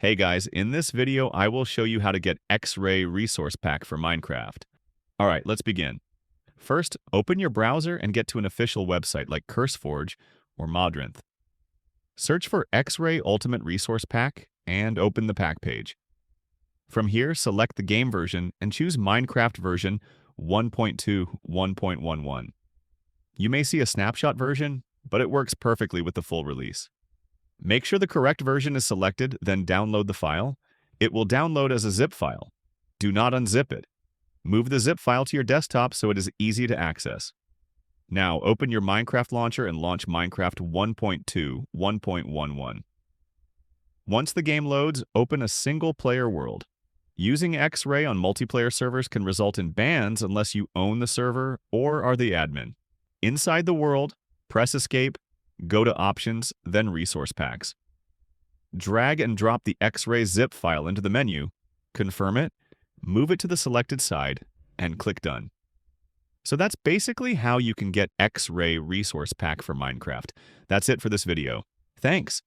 Hey guys, in this video, I will show you how to get XRAY resource pack for Minecraft. All right, let's begin. First, open your browser and get to an official website like CurseForge or Modrinth. Search for XRAY Ultimate Resource Pack and open the pack page. From here, select the game version and choose Minecraft version 1.2.1.11. You may see a snapshot version, but it works perfectly with the full release. Make sure the correct version is selected, then download the file. It will download as a zip file. Do not unzip it. Move the zip file to your desktop so it is easy to access. Now, open your Minecraft launcher and launch Minecraft 1.2.1.11. Once the game loads, open a single-player world. Using XRAY on multiplayer servers can result in bans unless you own the server or are the admin. Inside the world, press Escape, go to Options, then Resource Packs. Drag and drop the XRAY zip file into the menu, confirm it, move it to the selected side, and click Done. So that's basically how you can get XRAY Resource Pack for Minecraft. That's it for this video. Thanks!